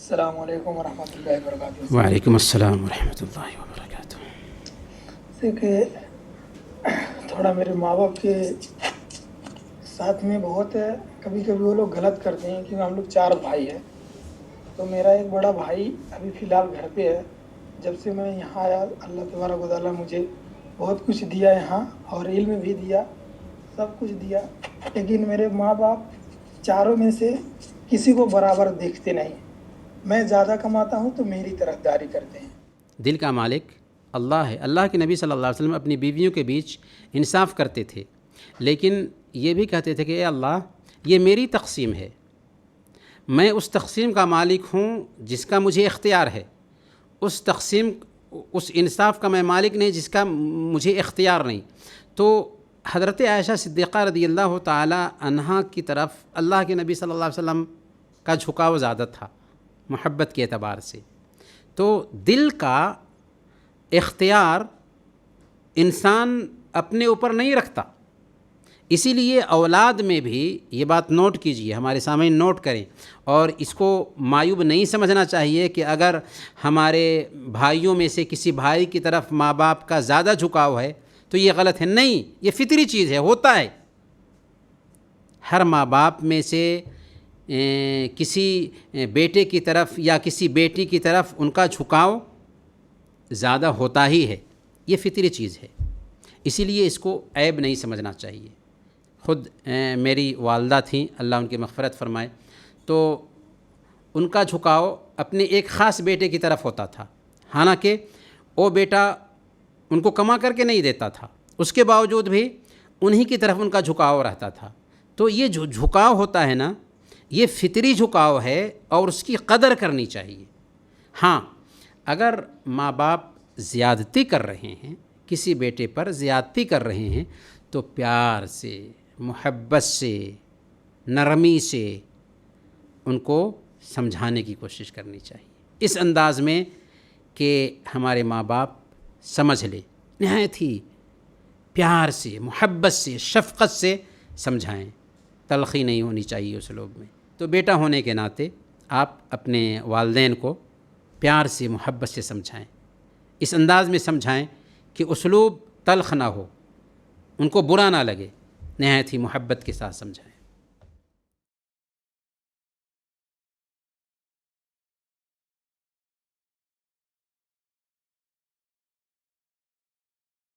السلام علیکم ورحمۃ اللہ وبرکاتہ۔ وعلیکم السلام ورحمۃ اللہ وبرکاتہ۔ جیسے کہ تھوڑا میرے ماں باپ کے ساتھ میں بہت ہے، کبھی کبھی وہ لوگ غلط کرتے ہیں، کیونکہ ہم لوگ 4 بھائی ہیں۔ تو میرا ایک بڑا بھائی ابھی فی الحال گھر پہ ہے۔ جب سے میں یہاں آیا اللہ تبارک و تعالیٰ مجھے بہت کچھ دیا یہاں، اور علم بھی دیا، سب کچھ دیا، لیکن میرے ماں باپ چاروں میں سے کسی کو برابر دیکھتے نہیں۔ میں زیادہ کماتا ہوں تو میری طرفداری کرتے ہیں۔ دل کا مالک اللہ ہے۔ اللہ کے نبی صلی اللہ علیہ وسلم اپنی بیویوں کے بیچ انصاف کرتے تھے، لیکن یہ بھی کہتے تھے کہ اے اللہ، یہ میری تقسیم ہے، میں اس تقسیم کا مالک ہوں جس کا مجھے اختیار ہے، اس انصاف کا میں مالک نہیں جس کا مجھے اختیار نہیں۔ تو حضرت عائشہ صدیقہ رضی اللہ تعالی عنہا کی طرف اللہ کے نبی صلی اللہ علیہ وسلم کا جھکاؤ زیادہ تھا محبت کے اعتبار سے۔ تو دل کا اختیار انسان اپنے اوپر نہیں رکھتا، اسی لیے اولاد میں بھی یہ بات نوٹ کیجئے، ہمارے سامنے نوٹ کریں، اور اس کو معیوب نہیں سمجھنا چاہیے کہ اگر ہمارے بھائیوں میں سے کسی بھائی کی طرف ماں باپ کا زیادہ جھکاؤ ہے تو یہ غلط ہے، نہیں، یہ فطری چیز ہے، ہوتا ہے۔ ہر ماں باپ میں سے کسی بیٹے کی طرف یا کسی بیٹی کی طرف ان کا جھکاؤ زیادہ ہوتا ہی ہے، یہ فطری چیز ہے، اسی لیے اس کو عیب نہیں سمجھنا چاہیے۔ خود میری والدہ تھیں، اللہ ان کی مغفرت فرمائے، تو ان کا جھکاؤ اپنے ایک خاص بیٹے کی طرف ہوتا تھا، حالانکہ وہ بیٹا ان کو کما کر کے نہیں دیتا تھا، اس کے باوجود بھی انہی کی طرف ان کا جھکاؤ رہتا تھا۔ تو یہ جو جھکاؤ ہوتا ہے نا، یہ فطری جھکاؤ ہے اور اس کی قدر کرنی چاہیے۔ ہاں، اگر ماں باپ زیادتی کر رہے ہیں، کسی بیٹے پر زیادتی کر رہے ہیں، تو پیار سے، محبت سے، نرمی سے ان کو سمجھانے کی کوشش کرنی چاہیے، اس انداز میں کہ ہمارے ماں باپ سمجھ لے، نہایت ہی پیار سے، محبت سے، شفقت سے سمجھائیں، تلخی نہیں ہونی چاہیے اسلوب میں۔ تو بیٹا ہونے کے ناطے آپ اپنے والدین کو پیار سے، محبت سے سمجھائیں، اس انداز میں سمجھائیں کہ اسلوب تلخ نہ ہو، ان کو برا نہ لگے، نہایت ہی محبت کے ساتھ سمجھائیں۔